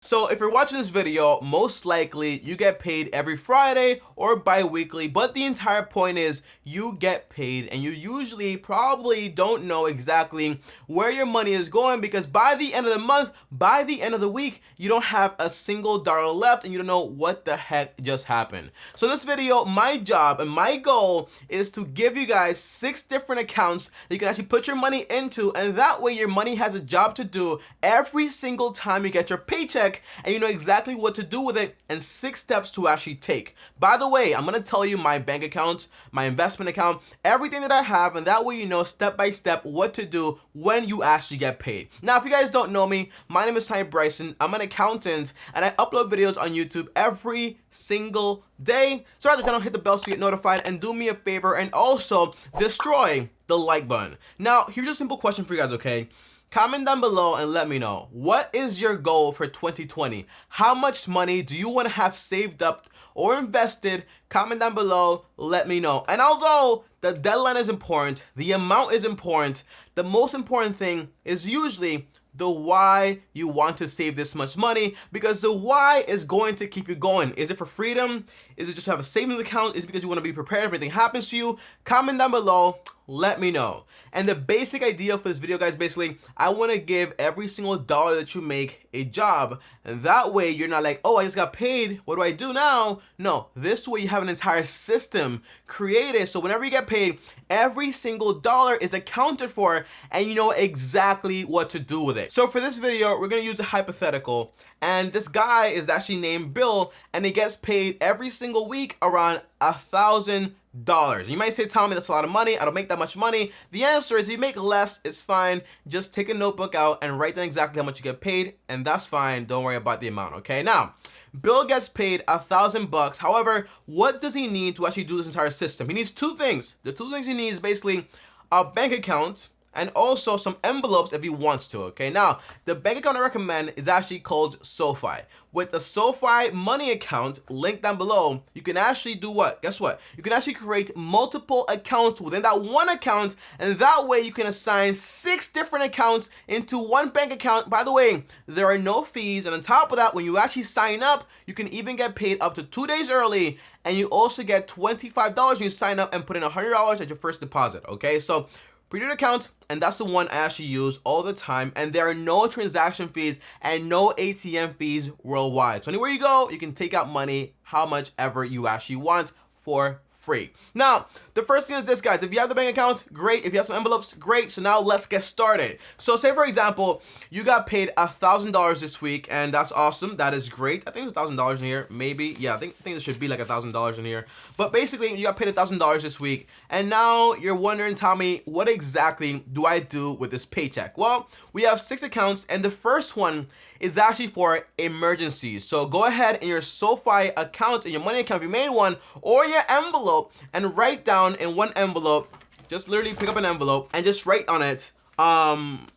So if you're watching this video, most likely you get paid every Friday or bi-weekly, but the entire point is you get paid and you usually probably don't know exactly where your money is going because by the end of the month, by the end of the week, you don't have a single dollar left and you don't know what the heck just happened. So in this video, my job and my goal is to give you guys 6 different accounts that you can actually put your money into, and that way your money has a job to do every single time you get your paycheck and you know exactly what to do with it and 6 steps to actually take. By the way, I'm going to tell you my bank account, my investment account, everything that I have, and that way you know step by step what to do when you actually get paid. Now, if you guys don't know me, my name is Ty Bryson. I'm an accountant and I upload videos on YouTube every single day. Subscribe to the channel, hit the bell so you get notified, and do me a favor and also destroy the like button. Now, here's a simple question for you guys, okay? Comment down below and let me know, what is your goal for 2020? How much money do you want to have saved up or invested? Comment down below, let me know. And although the deadline is important, the amount is important, the most important thing is usually the why you want to save this much money, because the why is going to keep you going. Is it for freedom? Is it just to have a savings account? Is it because you want to be prepared if anything happens to you? Comment down below, let me know. And the basic idea for this video, guys, basically, I want to give every single dollar that you make a job. And that way you're not like, oh, I just got paid, what do I do now? No, this way you have an entire system created. So whenever you get paid, every single dollar is accounted for and you know exactly what to do with it. So for this video, we're going to use a hypothetical. And this guy is actually named Bill and he gets paid every single week around $1,000. You might say, Tommy, that's a lot of money. I don't make that much money. The answer is if you make less, it's fine. Just take a notebook out and write down exactly how much you get paid, and that's fine. Don't worry about the amount, okay? Now, Bill gets paid $1,000. However, what does he need to actually do this entire system? He needs 2 things. The 2 things he needs is basically a bank account and also some envelopes if he wants to, okay? Now, the bank account I recommend is actually called SoFi. With the SoFi money account linked down below, you can actually do what? Guess what? You can actually create multiple accounts within that one account, and that way you can assign 6 different accounts into one bank account. By the way, there are no fees, and on top of that, when you actually sign up, you can even get paid up to 2 days early, and you also get $25 when you sign up and put in $100 as your first deposit, okay? So, create an account, and that's the one I actually use all the time, and there are no transaction fees and no ATM fees worldwide. So anywhere you go, you can take out money how much ever you actually want for free. Now, the first thing is this, guys. If you have the bank account, great. If you have some envelopes, great. So now let's get started. So say, for example, you got paid $1,000 this week, and that's awesome. That is great. I think there's $1,000 in here, maybe. Yeah, I think there should be like $1,000 in here. But basically, you got paid $1,000 this week, and now you're wondering, Tommy, what exactly do I do with this paycheck? Well, we have 6 accounts, and the first one is actually for emergencies. So go ahead in your SoFi account, in your money account, if you made one, or your envelope, and write down in one envelope, just literally pick up an envelope and just write on it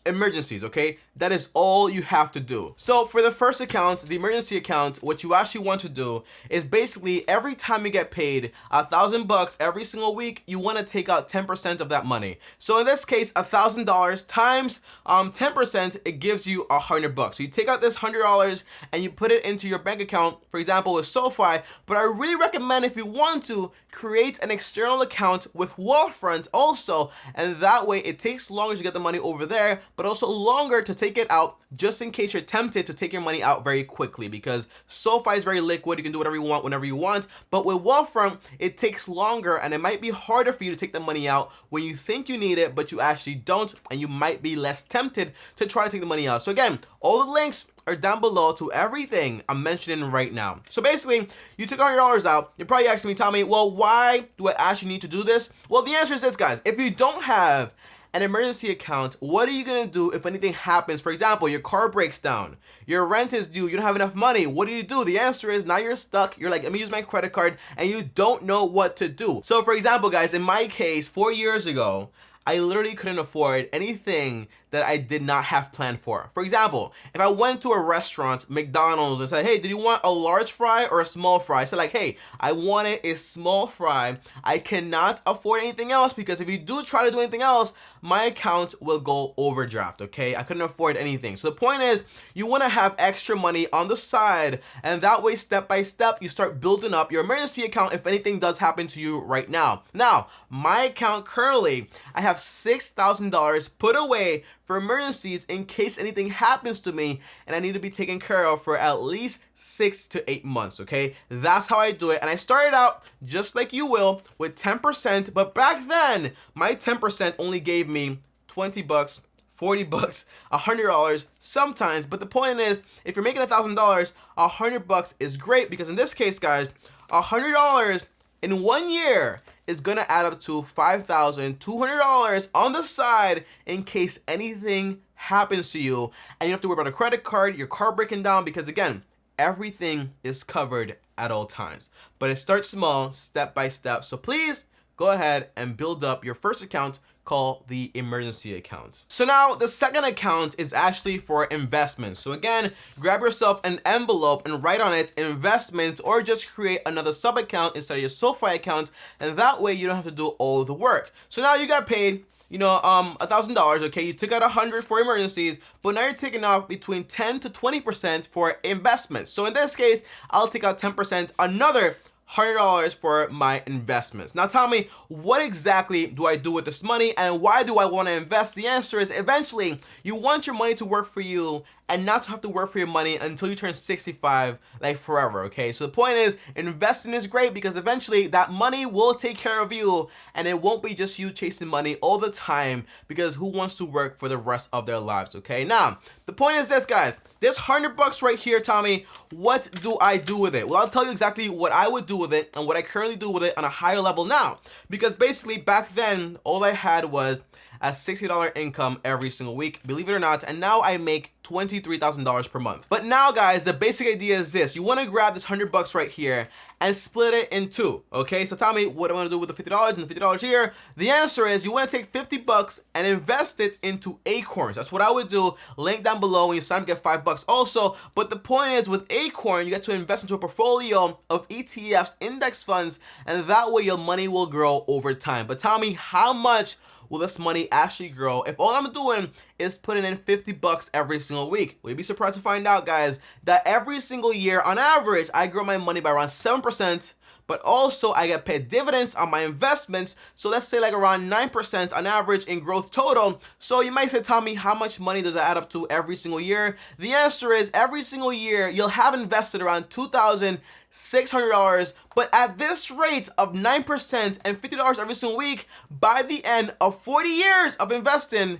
emergencies, okay? That is all you have to do. So for the first account, the emergency account, what you actually want to do is basically every time you get paid $1,000 every single week, you want to take out 10% of that money. So in this case, $1,000 times 10%, it gives you $100. So you take out this $100 and you put it into your bank account, for example, with SoFi. But I really recommend, if you want to, create an external account with Wealthfront also, and that way it takes longer to get the money over there, but also longer to take it out, just in case you're tempted to take your money out very quickly, because SoFi is very liquid. You can do whatever you want whenever you want. But with Wealthfront, it takes longer, and it might be harder for you to take the money out when you think you need it, but you actually don't, and you might be less tempted to try to take the money out. So again, all the links are down below to everything I'm mentioning right now. So basically, you took $100 out. You're probably asking me, Tommy, well, why do I actually need to do this? Well, the answer is this, guys. If you don't have an emergency account, what are you gonna do if anything happens? For example, your car breaks down, your rent is due, you don't have enough money. What do? The answer is now you're stuck. You're like, let me use my credit card, and you don't know what to do. So for example, guys, in my case, 4 years ago, I literally couldn't afford anything that I did not have planned for. For example, if I went to a restaurant, McDonald's, and said, hey, did you want a large fry or a small fry? I said like, hey, I wanted a small fry. I cannot afford anything else because if you do try to do anything else, my account will go overdraft, okay? I couldn't afford anything. So the point is, you want to have extra money on the side, and that way, step by step, you start building up your emergency account if anything does happen to you right now. Now, my account currently, I have $6,000 put away for emergencies in case anything happens to me and I need to be taken care of for at least 6 to 8 months, okay? That's how I do it. And I started out just like you will with 10%, but back then my 10% only gave me 20 bucks, 40 bucks, $100 sometimes. But the point is, if you're making $1,000, 100 bucks is great because in this case, guys, $100 in 1 year is gonna add up to $5,200 on the side in case anything happens to you, and you don't have to worry about a credit card, your car breaking down, because again, everything is covered at all times. But it starts small, step by step. So please go ahead and build up your first account called the emergency account. So now the second account is actually for investments. So again, grab yourself an envelope and write on it investment, or just create another sub account instead of your SoFi account, and that way you don't have to do all the work. So now you got paid, $1,000, okay? You took out 100 for emergencies, but now you're taking off between 10 to 20% for investments. So in this case, I'll take out 10%, another $100 for my investments. Now tell me, what exactly do I do with this money and why do I want to invest? The answer is eventually you want your money to work for you and not to have to work for your money until you turn 65, like forever, okay? So the point is, investing is great because eventually that money will take care of you and it won't be just you chasing money all the time, because who wants to work for the rest of their lives, okay? Now, the point is this, guys. This 100 bucks right here, Tommy, what do I do with it? Well, I'll tell you exactly what I would do with it and what I currently do with it on a higher level now. Because basically back then, all I had was a $60 income every single week, believe it or not, and now I make $23,000 per month. But now, guys, the basic idea is this. You want to grab this 100 bucks right here and split it in two, okay? So tell me, what do I want to do with the $50 and the $50 here? The answer is you want to take 50 bucks and invest it into Acorns. That's what I would do. Link down below when you sign up, get $5 also. But the point is, with Acorn, you get to invest into a portfolio of ETFs, index funds, and that way your money will grow over time. But tell me, how much will this money actually grow if all I'm doing is putting in 50 bucks every single week? Well, you'd be surprised to find out, guys, that every single year, on average, I grow my money by around 7%, but also I get paid dividends on my investments. So let's say like around 9% on average in growth total. So you might say, Tommy, how much money does that add up to every single year? The answer is every single year you'll have invested around $2,600, but at this rate of 9% and $50 every single week, by the end of 40 years of investing,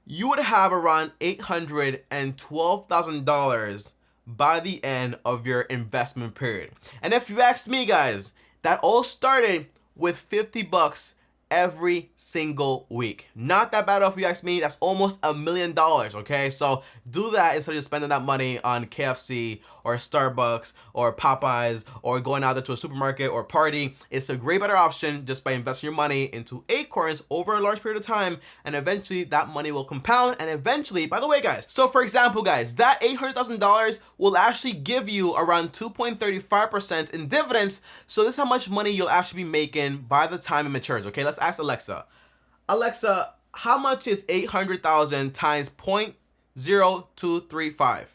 you would have around $812,000 by the end of your investment period. And if you ask me, guys, that all started with 50 bucks every single week. Not that bad if you ask me. That's almost $1 million, okay? So do that instead of spending that money on KFC or Starbucks or Popeyes or going out there to a supermarket or party. It's a great better option just by investing your money into Acorns over a large period of time, and eventually that money will compound. And eventually, by the way, guys, so for example, guys, that $800,000 will actually give you around 2.35% in dividends. So this is how much money you'll actually be making by the time it matures, okay? Let's ask Alexa. Alexa, how much is 800,000 times 0.0235?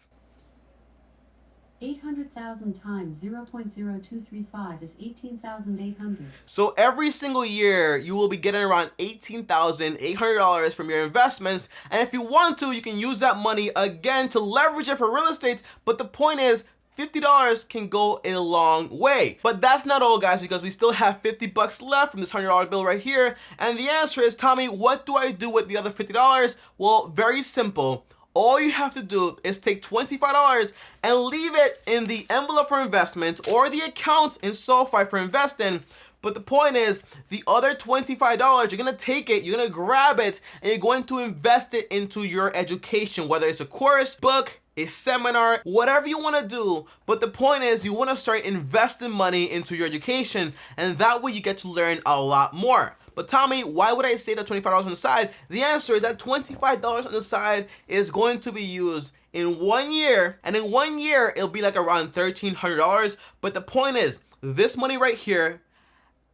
800,000 times 0.0235 is 18,800. So every single year, you will be getting around $18,800 from your investments. And if you want to, you can use that money again to leverage it for real estate. But the point is, $50 can go a long way. But that's not all, guys, because we still have 50 bucks left from this $100 bill right here. And the answer is, Tommy, what do I do with the other $50? Well, very simple. All you have to do is take $25 and leave it in the envelope for investment or the account in SoFi for investing. But the point is, the other $25, you're going to take it, you're going to grab it, and you're going to invest it into your education, whether it's a course, book, a seminar, whatever you want to do. But the point is, you want to start investing money into your education, and that way you get to learn a lot more. But Tommy, why would I save that $25 on the side? The answer is that $25 on the side is going to be used in 1 year, and in 1 year it'll be like around $1,300. But the point is, this money right here,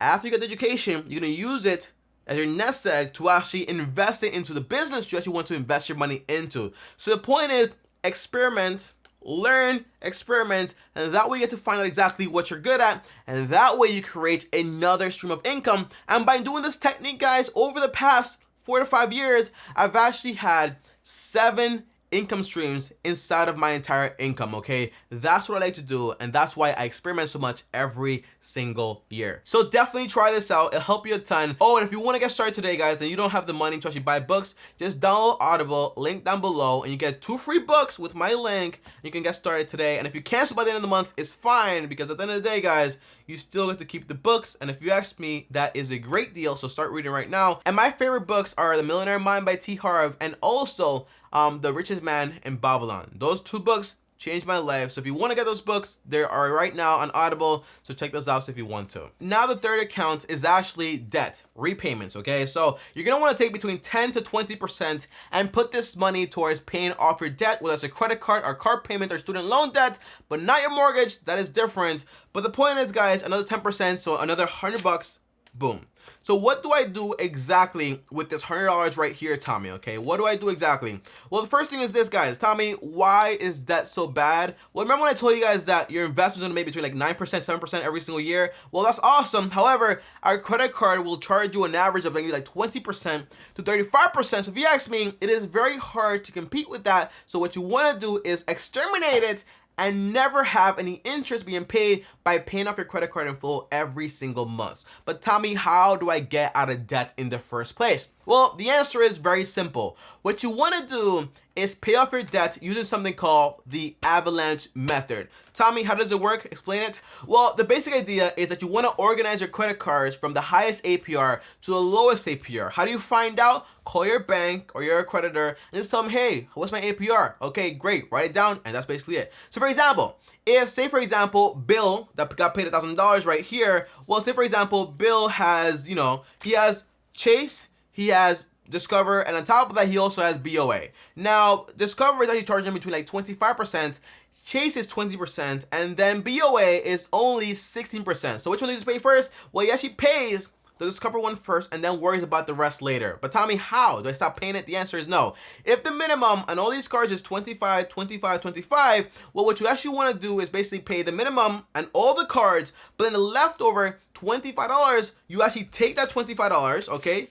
after you get the education, you're gonna use it as your nest egg to actually invest it into the business you actually want to invest your money into. So the point is, experiment, learn, experiment, and that way you get to find out exactly what you're good at, and that way you create another stream of income. And by doing this technique, guys, over the past 4 to 5 years, I've actually had 7 income streams inside of my entire income. Okay, that's what I like to do, and that's why I experiment so much every single year. So definitely try this out, it'll help you a ton. Oh, and if you want to get started today, guys, and you don't have the money to actually buy books, just download Audible, link down below, and you get 2 free books with my link. You can get started today, and if you cancel by the end of the month, it's fine, because at the end of the day, guys, you still get to keep the books. And if you ask me, that is a great deal, so start reading right now. And my favorite books are The Millionaire Mind by T. Harv, and also The Richest Man in Babylon. Those 2 books changed my life. So if you want to get those books, they are right now on Audible, so check those out if you want to. Now the third account is actually debt, repayments, okay? So you're going to want to take between 10 to 20% and put this money towards paying off your debt, whether it's a credit card or car payment or student loan debt, but not your mortgage. That is different. But the point is, guys, another 10%, so another $100, boom. So what do I do exactly with this $100 right here, Tommy? Okay, what do I do exactly? Well, the first thing is this, guys. Tommy, why is debt so bad? Well, remember when I told you guys that your investment's gonna make between like 9%, 7% every single year? Well, that's awesome. However, our credit card will charge you an average of maybe like 20% to 35%. So if you ask me, it is very hard to compete with that. So what you wanna do is exterminate it and never have any interest being paid by paying off your credit card in full every single month. But Tommy, how do I get out of debt in the first place? Well, the answer is very simple. What you want to do is pay off your debt using something called the avalanche method. Tommy, how does it work? Explain it. Well, the basic idea is that you want to organize your credit cards from the highest APR to the lowest APR. How do you find out? Call your bank or your creditor and just tell them, hey, what's my APR? Okay, great, write it down, and that's basically it. So for example, if, say for example, Bill that got paid $1,000 right here, well, say for example, Bill has, he has Chase, he has Discover, and on top of that, he also has BOA. Now, Discover is actually charging between like 25%, Chase is 20%, and then BOA is only 16%. So which one does he pay first? Well, he actually pays the Discover one first and then worries about the rest later. But Tommy, how? Do I stop paying it? The answer is no. If the minimum on all these cards is 25, 25, 25, well, what you actually want to do is basically pay the minimum on all the cards, but then the leftover $25, you actually take that $25, okay?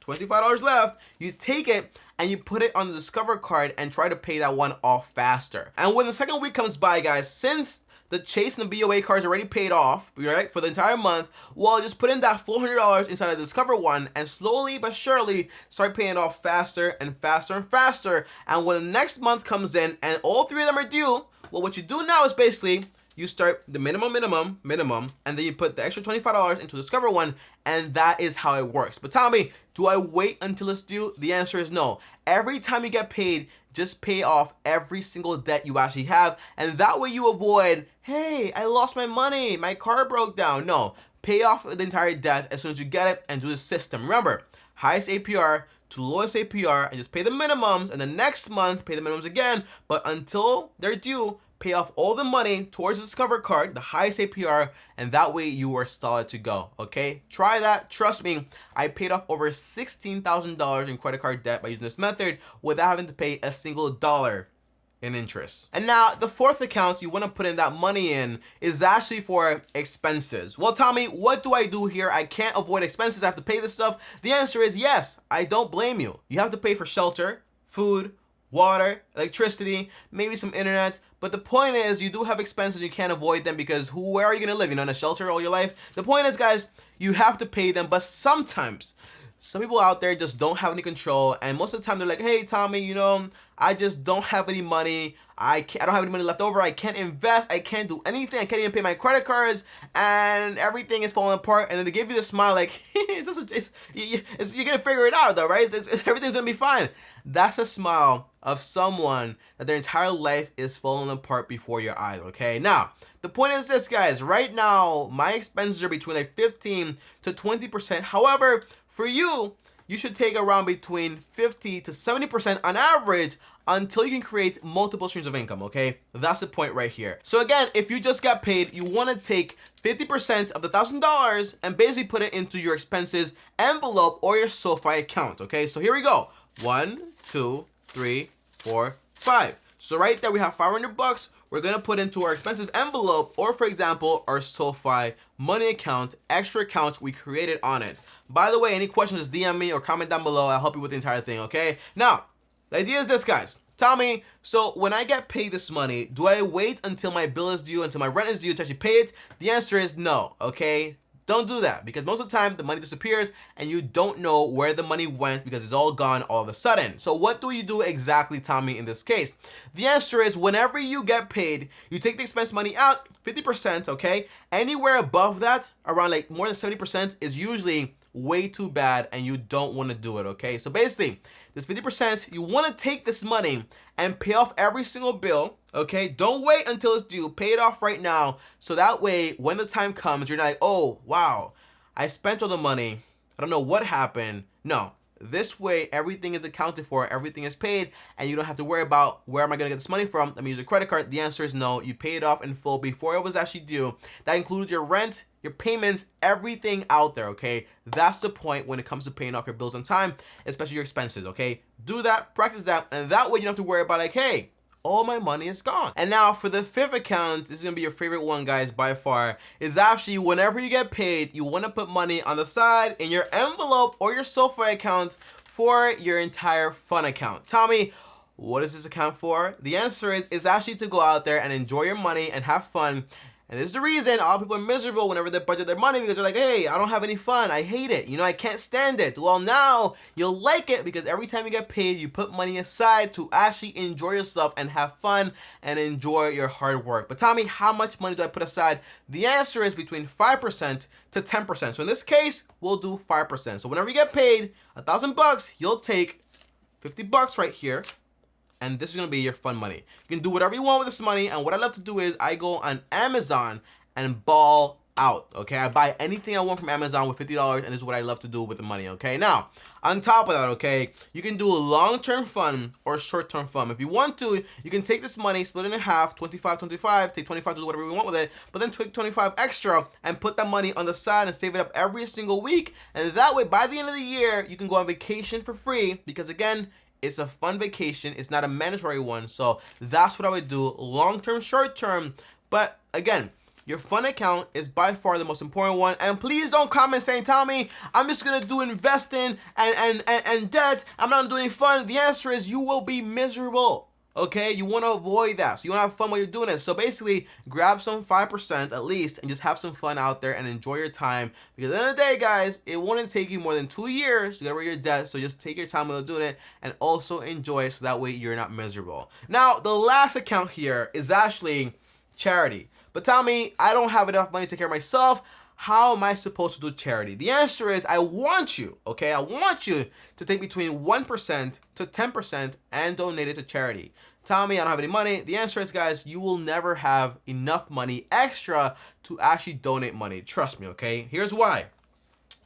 $25 left, you take it and you put it on the Discover card and try to pay that one off faster. And when the second week comes by, guys, since the Chase and the BOA cards already paid off, right, for the entire month, well, just put in that full $100 inside of the Discover one and slowly but surely start paying it off faster and faster and faster. And when the next month comes in and all 3 of them are due, well, what you do now is basically you start the minimum, and then you put the extra $25 into the Discover one, and that is how it works. But Tommy, do I wait until it's due? The answer is no. Every time you get paid, just pay off every single debt you actually have, and that way you avoid, hey, I lost my money, my car broke down. No, pay off the entire debt as soon as you get it and do the system. Remember, highest APR to lowest APR, and just pay the minimums, and the next month pay the minimums again, but until they're due, pay off all the money towards the Discover card, the highest APR, and that way you are solid to go, okay? Try that. Trust me, I paid off over $16,000 in credit card debt by using this method without having to pay a single dollar in interest. And now, the fourth account you want to put in that money in is actually for expenses. Well, Tommy, what do I do here? I can't avoid expenses. I have to pay this stuff. The answer is yes. I don't blame you. You have to pay for shelter, food, water, electricity, maybe some internet. But the point is, you do have expenses, you can't avoid them because where are you gonna live? In a shelter all your life? The point is, guys, you have to pay them, but sometimes some people out there just don't have any control, and most of the time they're like, hey, Tommy, I just don't have any money. I don't have any money left over. I can't invest. I can't do anything. I can't even pay my credit cards, and everything is falling apart. And then they give you the smile like, you're gonna figure it out though, right? Everything's gonna be fine. That's a smile of someone that their entire life is falling apart before your eyes. Okay, now the point is this, guys. Right now, my expenses are between like 15 to 20%. However, for you, you should take around between 50 to 70% on average until you can create multiple streams of income, okay? That's the point right here. So again, if you just got paid, you want to take 50% of the $1,000 and basically put it into your expenses envelope or your SoFi account, okay? So here we go. 1, 2, 3, 4, 5. So right there we have $500 we're gonna put into our expensive envelope, or for example, our SoFi money account, extra accounts we created on it. By the way, any questions, just DM me or comment down below. I'll help you with the entire thing, okay? Now, the idea is this, guys. Tell me, so when I get paid this money, do I wait until my bill is due, until my rent is due to actually pay it? The answer is no, okay? Don't do that, because most of the time the money disappears and you don't know where the money went because it's all gone all of a sudden. So what do you do exactly, Tommy, in this case? The answer is whenever you get paid, you take the expense money out, 50%, okay? Anywhere above that, around like more than 70% is usually way too bad and you don't want to do it, okay? So basically, this 50%, you want to take this money and pay off every single bill, okay? Don't wait until it's due. Pay it off right now, so that way when the time comes, you're not like, oh, wow, I spent all the money. I don't know what happened. No. This way, everything is accounted for, everything is paid, and you don't have to worry about where am I going to get this money from? Let me use a credit card. The answer is no. You pay it off in full before it was actually due. That includes your rent, your payments, everything out there, okay? That's the point when it comes to paying off your bills on time, especially your expenses, okay? Do that, practice that, and that way you don't have to worry about like, hey, all my money is gone. And now for the fifth account, this is gonna be your favorite one, guys, by far, is actually whenever you get paid, you wanna put money on the side in your envelope or your SoFi account for your entire fun account. Tommy, what is this account for? The answer is actually to go out there and enjoy your money and have fun. And this is the reason all people are miserable whenever they budget their money, because they're like, hey, I don't have any fun. I hate it. You know, I can't stand it. Well, now you'll like it because every time you get paid, you put money aside to actually enjoy yourself and have fun and enjoy your hard work. But Tommy, how much money do I put aside? The answer is between 5% to 10%. So in this case, we'll do 5%. So whenever you get paid $1,000, you'll take $50 right here. And this is going to be your fun money. You can do whatever you want with this money. And what I love to do is I go on Amazon and ball out. Okay, I buy anything I want from Amazon with $50, and this is what I love to do with the money. Okay, now on top of that, okay, you can do a long-term fund or short-term fund. If you want to, you can take this money, split it in half, 25, take 25 to do whatever you want with it, but then take 25 extra and put that money on the side and save it up every single week. And that way, by the end of the year, you can go on vacation for free because, again, it's a fun vacation. It's not a mandatory one. So that's what I would do, long-term, short-term. But again, your fun account is by far the most important one. And please don't comment saying, Tommy, I'm just going to do investing and debt. I'm not going to do any fun. The answer is you will be miserable. Okay, you want to avoid that. So you want to have fun while you're doing it. So basically, grab some 5% at least and just have some fun out there and enjoy your time. Because at the end of the day, guys, it wouldn't take you more than 2 years to get rid of your debt. So just take your time while doing it and also enjoy it so that way you're not miserable. Now, the last account here is actually charity. But tell me, I don't have enough money to take care of myself. How am I supposed to do charity? The answer is I want you, okay? I want you to take between 1% to 10% and donate it to charity. Tell me I don't have any money. The answer is, guys, you will never have enough money extra to actually donate money. Trust me, okay? Here's why.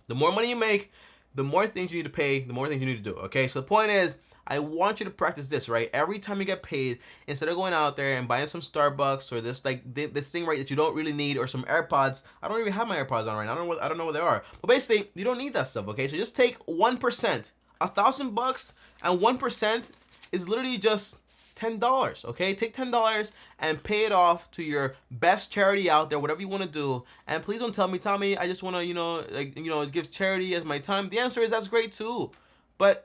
The more money you make, the more things you need to pay, the more things you need to do, okay? So the point is, I want you to practice this, right? Every time you get paid, instead of going out there and buying some Starbucks or this this thing, right, that you don't really need, or some AirPods. I don't even have my AirPods on right now. I don't know what they are. But basically, you don't need that stuff, okay? So just take 1%, $1,000, and 1% is literally just $10, okay? Take $10 and pay it off to your best charity out there, whatever you want to do. And please don't tell me, Tommy, I just want to, give charity as my time. The answer is that's great too, but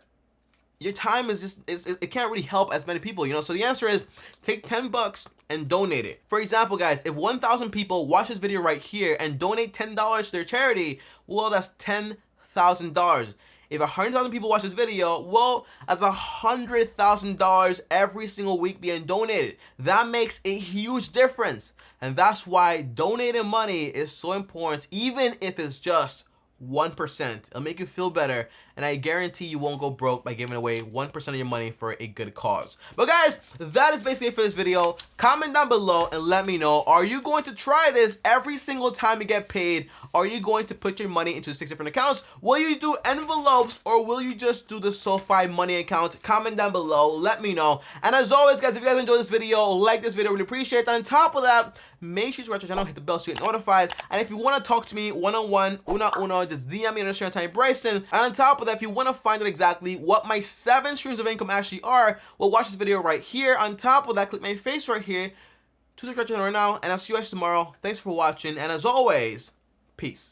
your time is just, it can't really help as many people, So the answer is take $10 and donate it. For example, guys, if 1,000 people watch this video right here and donate $10 to their charity, well, that's $10,000. if 100,000 people watch this video, well, that's $100,000 every single week being donated. That makes a huge difference. And that's why donating money is so important, even if it's just 1%. It'll make you feel better, and I guarantee you won't go broke by giving away 1% of your money for a good cause. But guys, that is basically it for this video. Comment down below and let me know, are you going to try this every single time you get paid? Are you going to put your money into 6 different accounts? Will you do envelopes, or will you just do the SoFi money account? Comment down below, let me know. And as always, guys, if you guys enjoyed this video, like this video, really appreciate it. And on top of that, make sure you subscribe to the channel, hit the bell so you get notified. And if you want to talk to me one-on-one, uno, just DM me on Instagram, Tiny Bryson. And on top of that, if you want to find out exactly what my 7 streams of income actually are, well, watch this video right here. On top of that, click my face right here to subscribe to the channel right now. And I'll see you guys tomorrow. Thanks for watching. And as always, peace.